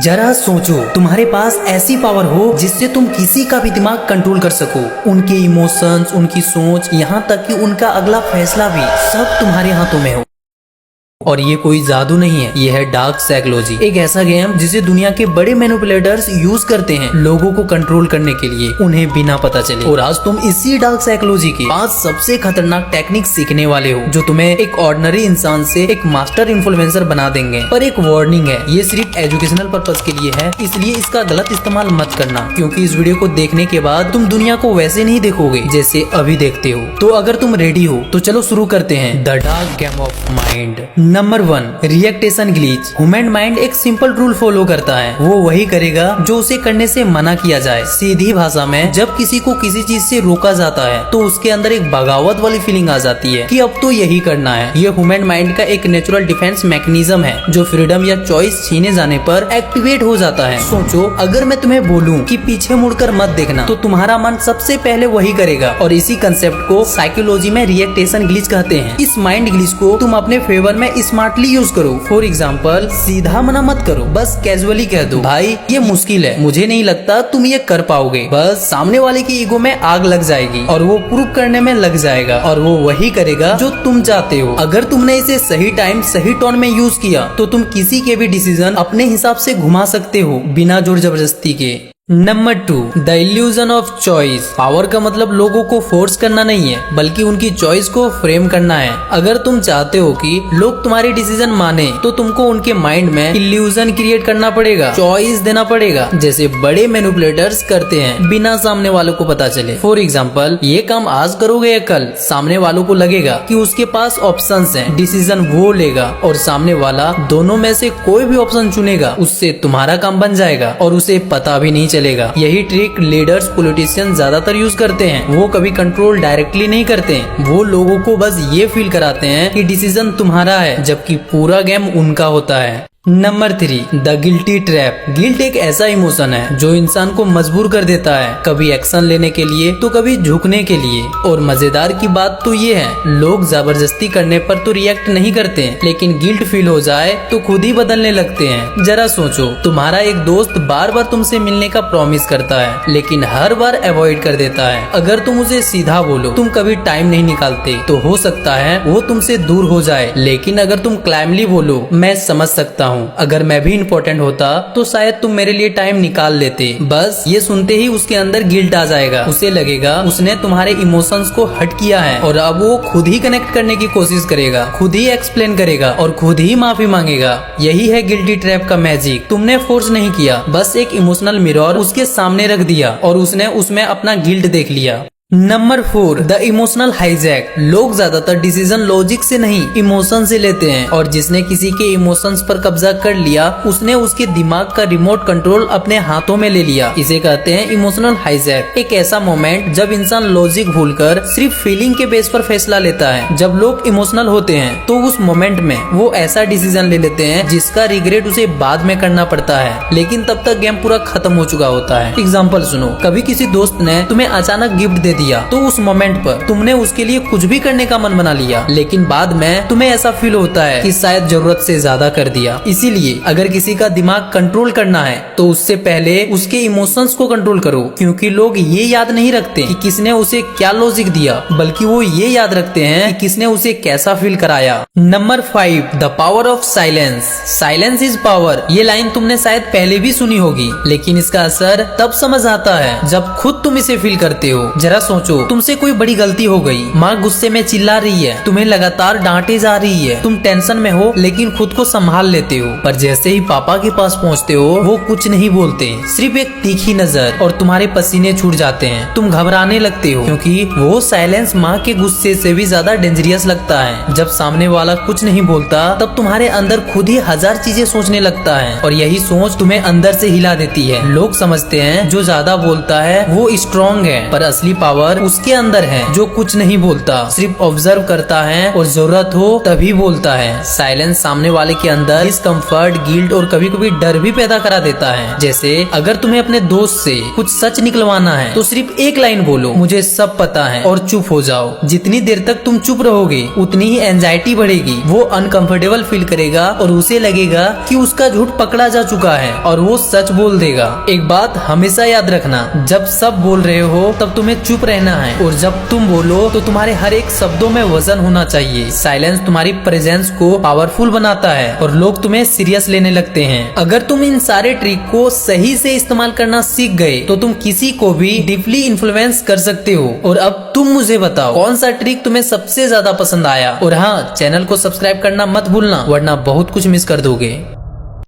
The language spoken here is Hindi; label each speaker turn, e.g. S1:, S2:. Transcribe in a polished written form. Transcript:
S1: जरा सोचो, तुम्हारे पास ऐसी पावर हो जिससे तुम किसी का भी दिमाग कंट्रोल कर सको। उनके इमोशंस, उनकी सोच, यहाँ तक कि उनका अगला फैसला भी सब तुम्हारे हाथों में हो। और ये कोई जादू नहीं है, ये है डार्क साइकोलॉजी, एक ऐसा गेम जिसे दुनिया के बड़े मैनिपुलेटर्स यूज करते हैं लोगों को कंट्रोल करने के लिए, उन्हें बिना पता चले। और आज तुम इसी डार्क साइकोलॉजी के 5 सबसे खतरनाक टेक्निक सीखने वाले हो, जो तुम्हें एक ऑर्डिनरी इंसान से एक मास्टर इन्फ्लुएंसर बना देंगे। पर एक वार्निंग है, ये सिर्फ एजुकेशनल पर्पज के लिए है, इसलिए इसका गलत इस्तेमाल मत करना, क्योंकि इस वीडियो को देखने के बाद तुम दुनिया को वैसे नहीं देखोगे जैसे अभी देखते हो। तो अगर तुम रेडी हो तो चलो शुरू करते हैं the dark game of mind. Number 1, reaction glitch. Human mind एक सिंपल रूल फॉलो करता है, वो वही करेगा जो उसे करने से मना किया जाए। सीधी भाषा में, जब किसी को किसी चीज से रोका जाता है तो उसके अंदर एक बगावत वाली फीलिंग आ जाती है कि अब तो यही करना है। ये ह्यूमन माइंड का एक नेचुरल डिफेंस मैकेनिज्म है जो फ्रीडम या चॉइस छीने जाने पर एक्टिवेट हो जाता है। सोचो, अगर मैं तुम्हें बोलूं कि पीछे मुड़कर मत देखना, तो तुम्हारा मन सबसे पहले वही करेगा। और इसी कंसेप्ट को साइकोलॉजी में रिएक्टेशन ग्लिच कहते हैं। इस माइंड ग्लिच को तुम अपने फेवर में स्मार्टली यूज करो। फॉर एग्जाम्पल, सीधा मना मत करो, बस कैजुअली कह दो, भाई ये मुश्किल है, मुझे नहीं लगता तुम ये कर पाओगे। बस सामने वाले की ईगो में आग लग जाएगी और वो प्रूव करने में लग जाएगा, और वो वही करेगा जो तुम चाहते हो। अगर तुमने इसे सही टाइम सही टोन में यूज किया तो तुम किसी के भी डिसीजन अपने हिसाब से घुमा सकते हो, बिना जोर जबरदस्ती के। Number 2, the illusion of choice. Power का मतलब लोगों को फोर्स करना नहीं है, बल्कि उनकी चॉइस को फ्रेम करना है। अगर तुम चाहते हो कि लोग तुम्हारी डिसीजन माने, तो तुमको उनके माइंड में इल्यूजन क्रिएट करना पड़ेगा, चॉइस देना पड़ेगा, जैसे बड़े मैनिपुलेटर्स करते हैं, बिना सामने वालों को पता चले। फॉर एग्जाम्पल, ये काम आज करोगे या कल, सामने वालों को लगेगा कि उसके पास ऑप्शंस हैं, डिसीजन वो लेगा, और सामने वाला दोनों में से कोई भी ऑप्शन चुनेगा, उससे तुम्हारा काम बन जाएगा और उसे पता भी नहीं चलेगा। यही ट्रिक लीडर्स, पॉलिटिशियन ज्यादातर यूज करते हैं। वो कभी कंट्रोल डायरेक्टली नहीं करते हैं, वो लोगों को बस ये फील कराते हैं कि डिसीजन तुम्हारा है, जबकि पूरा गेम उनका होता है। Number 3, the guilty trap. Guilt एक ऐसा इमोशन है जो इंसान को मजबूर कर देता है, कभी एक्शन लेने के लिए तो कभी झुकने के लिए। और मजेदार की बात तो ये है, लोग जबरदस्ती करने पर तो रिएक्ट नहीं करते, लेकिन गिल्ट फील हो जाए तो खुद ही बदलने लगते हैं। जरा सोचो, तुम्हारा एक दोस्त बार बार तुमसे मिलने का प्रॉमिस करता है, लेकिन हर बार अवॉइड कर देता है। अगर तुम उसे सीधा बोलो तुम कभी टाइम नहीं निकालते, तो हो सकता है वो तुमसे दूर हो जाए। लेकिन अगर तुम क्लाइमली बोलो, मैं समझ सकता हूँ, अगर मैं भी इम्पोर्टेंट होता तो शायद तुम मेरे लिए टाइम निकाल लेते। बस ये सुनते ही उसके अंदर गिल्ट आ जाएगा, उसे लगेगा उसने तुम्हारे इमोशंस को हर्ट किया है, और अब वो खुद ही कनेक्ट करने की कोशिश करेगा, खुद ही एक्सप्लेन करेगा और खुद ही माफी मांगेगा। यही है गिल्टी ट्रैप का मैजिक। तुमने फोर्स नहीं किया, बस एक इमोशनल मिरर उसके सामने रख दिया और उसने उसमें अपना गिल्ट देख लिया। Number 4, the emotional hijack. लोग ज्यादातर डिसीजन लॉजिक से नहीं, इमोशन से लेते हैं, और जिसने किसी के इमोशंस पर कब्जा कर लिया, उसने उसके दिमाग का रिमोट कंट्रोल अपने हाथों में ले लिया। इसे कहते हैं इमोशनल हाईजैक। एक ऐसा मोमेंट जब इंसान लॉजिक भूलकर सिर्फ फीलिंग के बेस पर फैसला लेता है। जब लोग इमोशनल होते हैं तो उस मोमेंट में वो ऐसा डिसीजन ले लेते हैं जिसका रिग्रेट उसे बाद में करना पड़ता है, लेकिन तब तक गेम पूरा खत्म हो चुका होता है। एग्जाम्पल सुनो, कभी किसी दोस्त ने तुम्हें अचानक गिफ्ट दे दिया, तो उस मोमेंट पर तुमने उसके लिए कुछ भी करने का मन बना लिया, लेकिन बाद में तुम्हें ऐसा फील होता है कि शायद जरूरत से ज्यादा कर दिया। इसीलिए अगर किसी का दिमाग कंट्रोल करना है तो उससे पहले उसके इमोशंस को कंट्रोल करो, क्योंकि लोग ये याद नहीं रखते कि किसने उसे क्या लॉजिक दिया, बल्कि वो ये याद रखते हैं कि किसने उसे कैसा फील कराया। Number 5, the power of silence. Silence is power. ये लाइन तुमने शायद पहले भी सुनी होगी, लेकिन इसका असर तब समझ आता है जब खुद तुम इसे फील करते हो। जरा सोचो, तुमसे कोई बड़ी गलती हो गई, माँ गुस्से में चिल्ला रही है, तुम्हें लगातार डांटे जा रही है, तुम टेंशन में हो लेकिन खुद को संभाल लेते हो, पर जैसे ही पापा के पास पहुँचते हो वो कुछ नहीं बोलते, सिर्फ एक तीखी नजर, और तुम्हारे पसीने छूट जाते हैं। तुम घबराने लगते हो, क्योंकि वो साइलेंस माँ के गुस्से से भी ज्यादा डेंजरियस लगता है। जब सामने वाला कुछ नहीं बोलता तब तुम्हारे अंदर खुद ही 1000 चीजें सोचने लगता है, और यही सोच तुम्हें अंदर से हिला देती है। लोग समझते हैं जो ज्यादा बोलता है वो स्ट्रॉन्ग है, पर असली पावर पावर उसके अंदर है, जो कुछ नहीं बोलता, सिर्फ ऑब्जर्व करता है और जरूरत हो तभी बोलता है। साइलेंस सामने वाले के अंदर डिस्कम्फर्ट, गिल्ट और कभी कभी डर भी पैदा करा देता है। जैसे अगर तुम्हें अपने दोस्त से कुछ सच निकलवाना है तो सिर्फ एक लाइन बोलो, मुझे सब पता है, और चुप हो जाओ। जितनी देर तक तुम चुप रहोगे उतनी ही एंजाइटी बढ़ेगी। वो अनकंफर्टेबल फील करेगा और उसे लगेगा कि उसका झूठ पकड़ा जा चुका है और वो सच बोल देगा। एक बात हमेशा याद रखना, जब सब बोल रहे हो तब तुम्हें चुप रहना है, और जब तुम बोलो तो तुम्हारे हर एक शब्दों में वजन होना चाहिए। साइलेंस तुम्हारी प्रेजेंस को पावरफुल बनाता है और लोग तुम्हें सीरियस लेने लगते हैं। अगर तुम इन सारे ट्रिक को सही से इस्तेमाल करना सीख गए तो तुम किसी को भी डीपली इन्फ्लुएंस कर सकते हो। और अब तुम मुझे बताओ कौन सा ट्रिक तुम्हें सबसे ज्यादा पसंद आया। और हाँ, चैनल को सब्सक्राइब करना मत भूलना, वरना बहुत कुछ मिस कर दोगे।